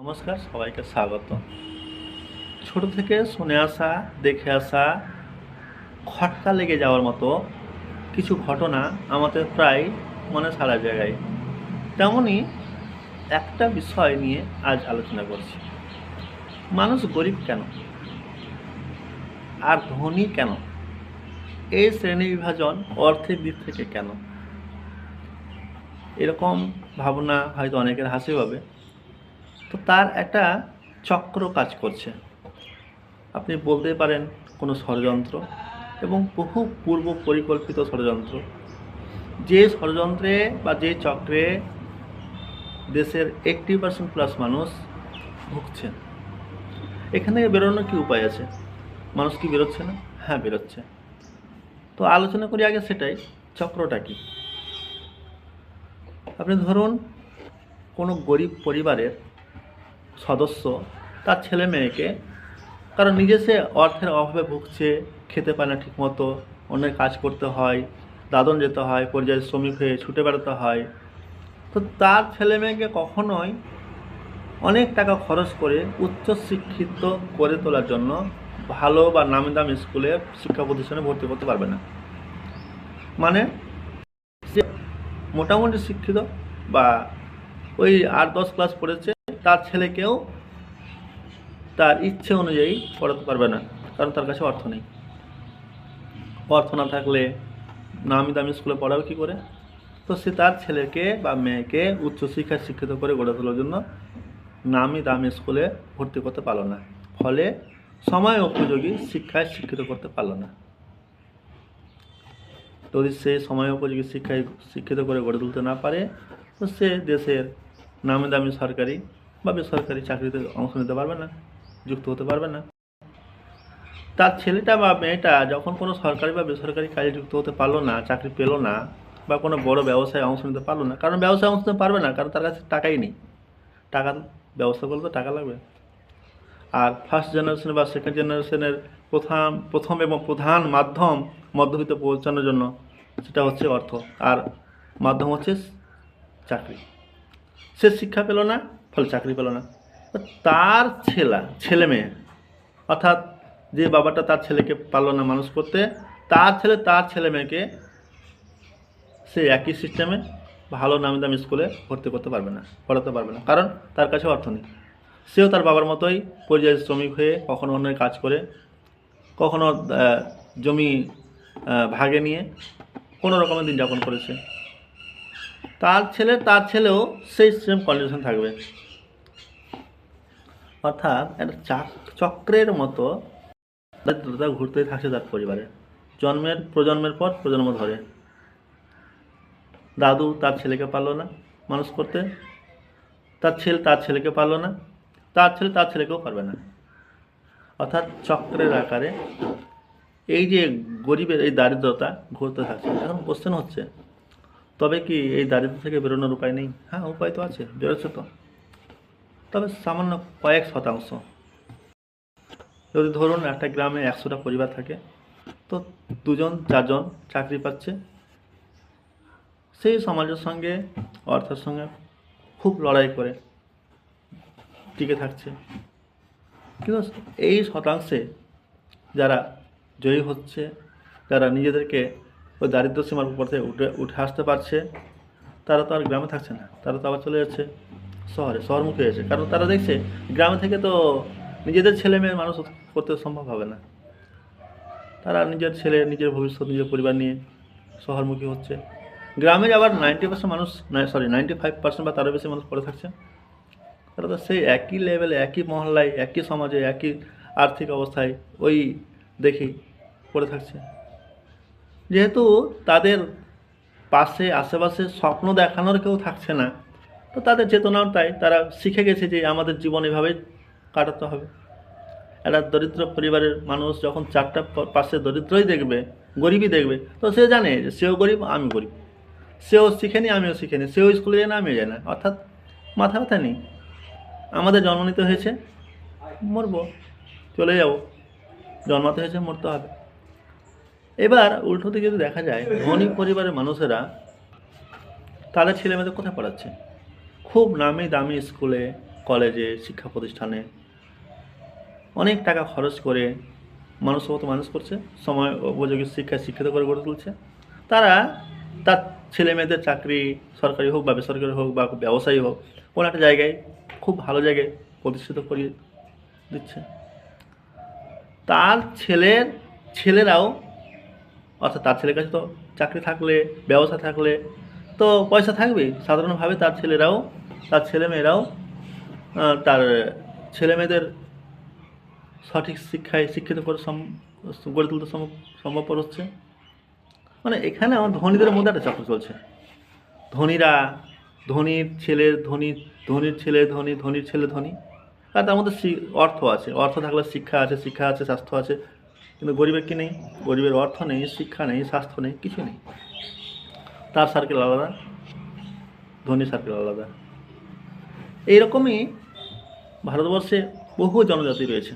নমস্কার, সবাইকে স্বাগত। ছোট থেকে শুনে আসা, দেখে আসা, খটকা লেগে যাওয়ার মতো কিছু ঘটনা আমাদের প্রায় মনে সারা জায়গায়। তেমনই একটা বিষয় নিয়ে আজ আলোচনা করছি। মানুষ গরিব কেন আর ধনী কেন? এই শ্রেণী বিভাজন অর্থের দিক থেকে কেন? এরকম ভাবনা হয়তো অনেকের হাসি পাবে। তো তার একটা চক্র কাজ করছে। আপনি বলতে পারেন কোনো ষড়যন্ত্র, এবং বহু পূর্ব পরিকল্পিত ষড়যন্ত্র। যে ষড়যন্ত্রে বা যে চক্রে দেশের 80% প্লাস মানুষ ভুগছেন। এখান থেকে বেরোনোর কি উপায় আছে? মানুষ কি বেরোচ্ছে না? হ্যাঁ, বেরোচ্ছে। তো আলোচনা করি আগে সেটাই, চক্রটা কি। আপনি ধরুন কোনো গরিব পরিবারের সদস্য তার ছেলে মেয়েকে, কারণ নিজে সে অর্থের অভাবে ভুগছে, খেতে পায় না ঠিকমতো, অন্যের কাজ করতে হয়, দাদন যেতে হয়, পরিযায়ী শ্রমিক হয়ে ছুটে বেড়াতে হয়। তো তার ছেলে মেয়েকে কখনোই অনেক টাকা খরচ করে উচ্চশিক্ষিত করে তোলার জন্য ভালো বা নামি দামি স্কুলে, শিক্ষা প্রতিষ্ঠানে ভর্তি করতে পারবে না। মানে সে মোটামুটি শিক্ষিত বা ওই 8-10 ক্লাস পড়েছে, তার ছেলেকেও তার ইচ্ছে অনুযায়ী পড়াতে পারবে না, কারণ তার কাছে অর্থ নেই। অর্থ না থাকলে নামি দামি স্কুলে পড়াবে কী করে? তো সে তার ছেলেকে বা মেয়েকে উচ্চশিক্ষায় শিক্ষিত করে গড়ে তোলার জন্য নামি দামি স্কুলে ভর্তি করতে পারল না, ফলে সময় উপযোগী শিক্ষায় শিক্ষিত করতে পারল না। যদি সে সময় উপযোগী শিক্ষায় শিক্ষিত করে গড়ে তুলতে না পারে, তো সে দেশের নামি দামি সরকারি বা বেসরকারি চাকরিতে অংশ নিতে পারবে না, যুক্ত হতে পারবে না। তার ছেলেটা বা মেয়েটা যখন কোনো সরকারি বা বেসরকারি কাজে যুক্ত হতে পারলো না, চাকরি পেলো না, বা কোনো বড় ব্যবসায় অংশ নিতে পারলো না, কারণ ব্যবসায় অংশ নিতে পারবে না, কারণ তার কাছে টাকাই নেই। টাকার ব্যবস্থা করলে তো টাকা লাগবে। আর ফার্স্ট জেনারেশন বা সেকেন্ড জেনারেশনের প্রথম এবং প্রধান মাধ্যম মধ্যবিত্ত পৌঁছানোর জন্য সেটা হচ্ছে অর্থ, আর মাধ্যম হচ্ছে চাকরি। সে শিক্ষা পেল না, ফলে চাকরি পেল না। তার ছেলে মেয়ে, অর্থাৎ যে বাবাটা তার ছেলেকে পারল না মানুষ করতে, তার ছেলে মেয়েকে সে একই সিস্টেমে ভালো নামি দামি স্কুলে ভর্তি করতে পারবে না, পড়াতে পারবে না, কারণ তার কাছে অর্থ নেই। সেও তার বাবার মতোই পরিযায়ী শ্রমিক হয়ে কখনো অন্যের কাজ করে, কখনো জমি ভাগে নিয়ে কোনো রকমের দিন যাপন করেছে। তার ছেলেও সেই সেম কন্ডিশন থাকবে। অর্থাৎ একটা চক্রের মতো দারিদ্রতা ঘুরতেই থাকছে তার পরিবারে, প্রজন্মের পর প্রজন্ম ধরে। দাদু তার ছেলেকে পারল না মানুষ করতে, তার ছেলেকে পারল না, তার ছেলেকেও পারবে না। অর্থাৎ চক্রের আকারে এই যে গরিবের এই দারিদ্রতা ঘুরতে থাকছে। এখন কোশ্চেন হচ্ছে, তবে কি এই দারিদ্র থেকে বেরোনোর উপায় নেই? হ্যাঁ, উপায় তো আছে, বেরোচ্ছে তো, তবে সামান্য কয়েক শতাংশ। যদি ধরুন একটা গ্রামে 100টা পরিবার থাকে, তো 2-4জন চাকরি পাচ্ছে, সেই সমাজের সঙ্গে, অর্থের সঙ্গে খুব লড়াই করে টিকে থাকছে। কিন্তু এই শতাংশে যারা জয়ী হচ্ছে, যারা নিজেদেরকে ওই দারিদ্র সীমার উপর থেকে উঠে আসতে পারছে, তারা তো আর গ্রামে থাকছে না, তারা তো আবার চলে যাচ্ছে শহরমুখী হয়েছে। কারণ তারা দেখছে গ্রামে থেকে তো নিজেদের ছেলে মেয়ের মানুষ করতে সম্ভব হবে না। তারা নিজের ভবিষ্যৎ, নিজের পরিবার নিয়ে শহরমুখী হচ্ছে। গ্রামে আবার 90% মানুষ, 95% বা তারও বেশি মানুষ পড়ে থাকছে। তারা তো সেই একই লেভেলে, একই মহল্লায়, একই সমাজে, একই আর্থিক অবস্থায় ওই দেখি পড়ে থাকছে। যেহেতু তাদের পাশে আশেপাশে স্বপ্ন দেখানোর কেউ থাকছে না, তো তাদের চেতনাও তাই, তারা শিখে গেছে যে আমাদের জীবন এভাবেই কাটাতে হবে। একটা দরিদ্র পরিবারের মানুষ যখন 4টা পাশে দরিদ্রই দেখবে, গরিবই দেখবে, তো সে জানে যে সেও গরিব, আমি গরিব। সেও শিখেনি, আমিও শিখেনি। সেও স্কুলে যায় না, আমিও যাই না। অর্থাৎ মাথা ব্যথা নেই। আমাদের জন্ম নিতে হয়েছে, মরব, চলে যাব। জন্মাতে হয়েছে, মরতে হবে। এবার উল্টো দিকে যদি দেখা যায়, ধনী পরিবারের মানুষেরা তাদের ছেলেমেয়েদের কোথায় পড়াচ্ছে? খুব নামি দামি স্কুলে, কলেজে, শিক্ষা প্রতিষ্ঠানে অনেক টাকা খরচ করে মানুষ করছে, সময় উপযোগী শিক্ষায় শিক্ষিত করে গড়ে তুলছে। তারা তার ছেলে মেয়েদের চাকরি, সরকারি হোক বা বেসরকারি হোক বা ব্যবসায়ী হোক, কোনো একটা জায়গায় খুব ভালো জায়গায় প্রতিষ্ঠিত করিয়ে দিচ্ছে। তার ছেলেরাও, অর্থাৎ তার ছেলের কাছে তো চাকরি থাকলে, ব্যবসা থাকলে তো পয়সা থাকবেই। সাধারণভাবে তার ছেলেমেয়েরাও তার ছেলেমেয়েদের সঠিক শিক্ষায় শিক্ষিত করে গড়ে তুলতে সম্ভবপর হচ্ছে। মানে এখানে আমার ধনীদের মধ্যে একটা চক্র চলছে। ধনীর ছেলে ধনী, ধনীর ছেলে ধনী, ধনীর ছেলে ধনী, আর তার মধ্যে অর্থ আছে। অর্থ থাকলে শিক্ষা আছে, স্বাস্থ্য আছে। কিন্তু গরিবের কি নেই? গরিবের অর্থ নেই, শিক্ষা নেই, স্বাস্থ্য নেই, কিছু নেই। তার সার্কেল আলাদা, ধনীর সার্কেল আলাদা। এইরকমই ভারতবর্ষে বহু জনজাতি রয়েছে।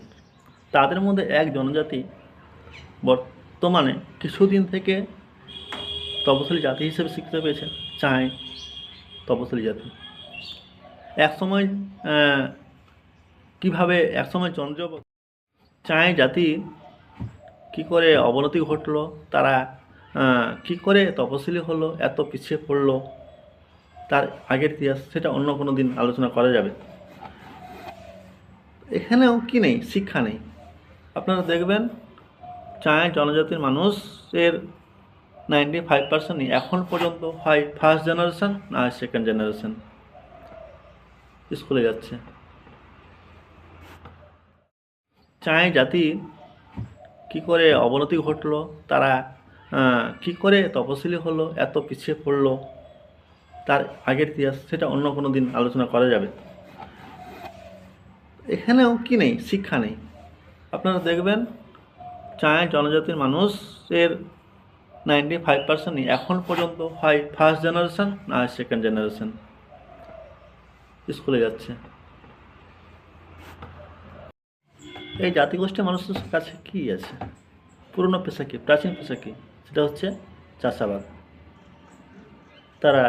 তাদের মধ্যে এক জনজাতি বর্তমানে কিছুদিন থেকে তপশিলি জাতি হিসেবে স্বীকৃতি পেয়েছে, চাঁই তপশিলি জাতি। একসময় চাঁই জাতি কী করে অবনতি ঘটলো, তারা কী করে তপশিলি হলো, এত পিছিয়ে পড়লো, তার আগের ইতিহাস, সেটা অন্য কোনো দিন আলোচনা করা যাবে। এখানেও কি নেই? শিক্ষা নেই। আপনারা দেখবেন চাঁই জনজাতির মানুষের 95% এখন পর্যন্ত হয় ফার্স্ট জেনারেশন না সেকেন্ড জেনারেশন স্কুলে যাচ্ছে। চাঁই জাতি কী করে অবনতি ঘটলো, তারা কী করে তপশিলি হলো, এত পিছিয়ে পড়লো, তার আগের ইতিহাস, সেটা অন্য কোনো দিন আলোচনা করা যাবে। এখানেও কি নেই? শিক্ষা নেই। আপনারা দেখবেন চাঁই জনজাতির মানুষের 95% এখন পর্যন্ত হয় ফার্স্ট জেনারেশন না সেকেন্ড জেনারেশন স্কুলে যাচ্ছে। এই জাতিগোষ্ঠীর মানুষের কাছে কী আছে? পুরনো পেশা কী, প্রাচীন পেশা কী? সেটা হচ্ছে চাষাবাদ। তারা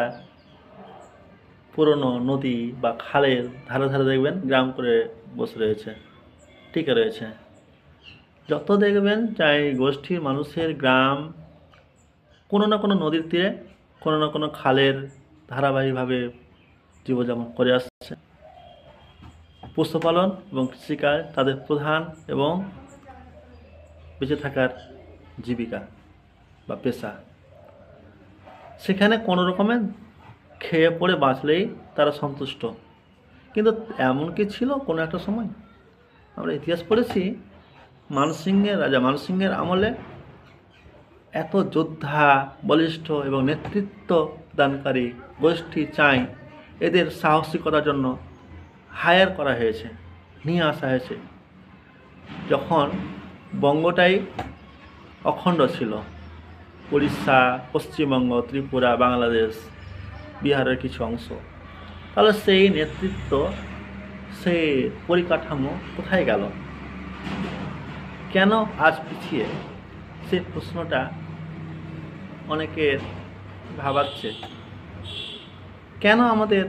পুরনো নদী বা খালের ধারে ধারে দেখবেন গ্রাম করে বসে রয়েছে, টিকে রয়েছে। যত দেখবেন চাই গোষ্ঠীর মানুষের গ্রাম কোনো না কোনো নদীর তীরে, কোনো না কোনো খালের ধারাবাহিকভাবে জীবনযাপন করে আসছে। পশুপালন এবং কৃষিকাজ তাদের প্রধান এবং বেঁচে থাকার জীবিকা বা পেশা। সেখানে কোনো রকমের খেয়ে পড়ে বাঁচলেই তারা সন্তুষ্ট। কিন্তু এমন কি ছিল কোনো একটা সময়? আমরা ইতিহাস পড়েছি, রাজা মানসিংহের আমলে এত যোদ্ধা, বলিষ্ঠ এবং নেতৃত্ব দানকারী গোষ্ঠী চাই, এদের সাহসিকতার জন্য হায়ার করা হয়েছে, নিয়ে আসা হয়েছে। যখন বঙ্গটাই অখণ্ড ছিল, উড়িষ্যা, পশ্চিমবঙ্গ, ত্রিপুরা, বাংলাদেশ, বিহারের কিছু অংশ, তাহলে সেই নেতৃত্ব, সেই পরিকাঠামো কোথায় গেল? কেন আজ পিছিয়ে? সেই প্রশ্নটা অনেকের ভাবাচ্ছে। কেন আমাদের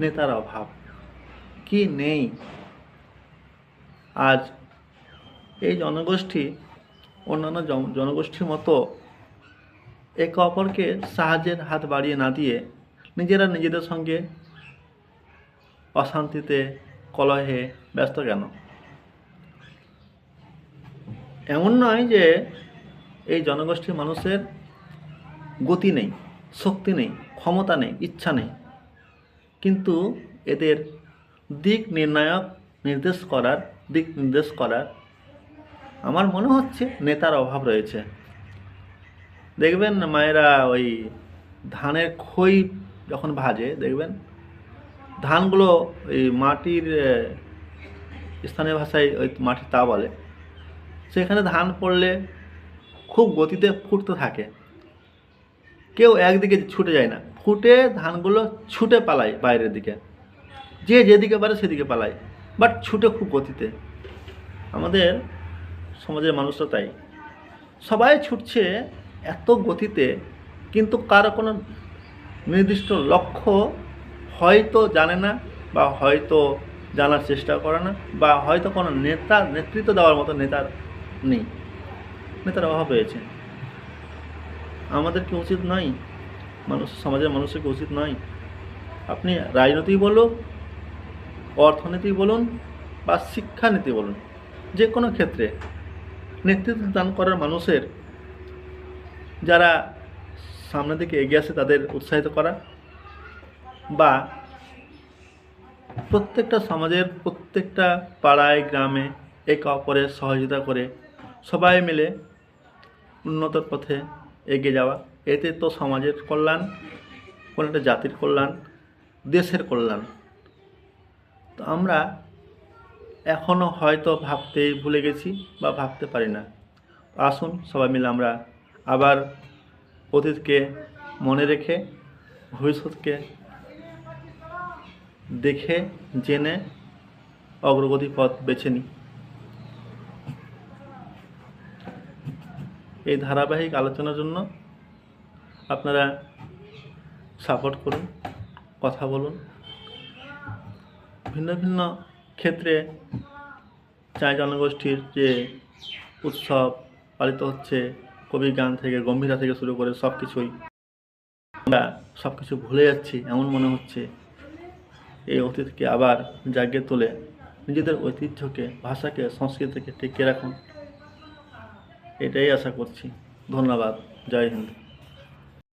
নেতার অভাব? কি নেই? আজ এই জনগোষ্ঠী অন্যান্য জনগোষ্ঠীর মতো একে অপরকে সাহায্যের হাত বাড়িয়ে না দিয়ে নিজেরা নিজেদের সঙ্গে অশান্তিতে, কলহে ব্যস্ত কেন? এমন নয় যে এই জনগোষ্ঠীর মানুষের গতি নেই, শক্তি নেই, ক্ষমতা নেই, ইচ্ছা নেই, কিন্তু এদের দিক নির্দেশ করার আমার মনে হচ্ছে নেতার অভাব রয়েছে। দেখবেন মায়েরা ওই ধানের খই যখন ভাজে, দেখবেন ধানগুলো ওই মাটির, স্থানীয় ভাষায় ওই মাটির তা বলে, সেখানে ধান পড়লে খুব গতিতে ফুটতে থাকে। কেউ একদিকে ছুটে যায় না, ফুটে ধানগুলো ছুটে পালায় বাইরের দিকে, যে যেদিকে পারে সেদিকে পালায়, বাট ছুটে খুব গতিতে। আমাদের সমাজের মানুষরা তাই, সবাই ছুটছে এত গতিতে, কিন্তু কারো কোনো নির্দিষ্ট লক্ষ্য হয়তো জানে না, বা হয়তো জানার চেষ্টা করে না, বা হয়তো কোনো নেতৃত্ব দেওয়ার মতো নেতা নেই, নেতার অভাব হয়েছে। আমাদের কি উচিত নয়, সমাজের মানুষের কি উচিত নয়, আপনি রাজনীতি বলুন, অর্থনীতি বলুন বা শিক্ষানীতি বলুন, যে কোনো ক্ষেত্রে নেতৃত্ব দান করার মানুষের যারা সামনের দিকে এগিয়ে আসে তাদের উৎসাহিত করা, বা প্রত্যেকটা সমাজের প্রত্যেকটা পাড়ায় গ্রামে একে অপরের সহযোগিতা করে সবাই মিলে উন্নতর পথে এগিয়ে যাওয়া। এতে তো সমাজের কল্যাণ, কোনো একটা জাতির কল্যাণ, দেশের কল্যাণ। তো আমরা এখনও হয়তো ভাবতেই ভুলে গেছি বা ভাবতে পারি না। আসুন সবাই মিলে আমরা আবার অতীতকে মনে রেখে ভবিষ্যৎকে দেখে জেনে অগ্রগতি পথ বেছে নিই। এই ধারাবাহিক আলোচনার জন্য আপনারা সাপোর্ট করুন, কথা বলুন। ভিন্ন ভিন্ন ক্ষেত্রে চাই জনগোষ্ঠীর যে উৎসব পালিত হচ্ছে, কবি গান থেকে গম্ভীরা থেকে শুরু করে সব কিছুই আমরা সব কিছু ভুলে যাচ্ছি এমন মনে হচ্ছে। এই অতীতকে আবার জাগিয়ে তুলে নিজেদের ঐতিহ্যকে, ভাষাকে, সংস্কৃতিকে টিকিয়ে রাখুন, এটাই আশা করছি। ধন্যবাদ। জয় হিন্দ।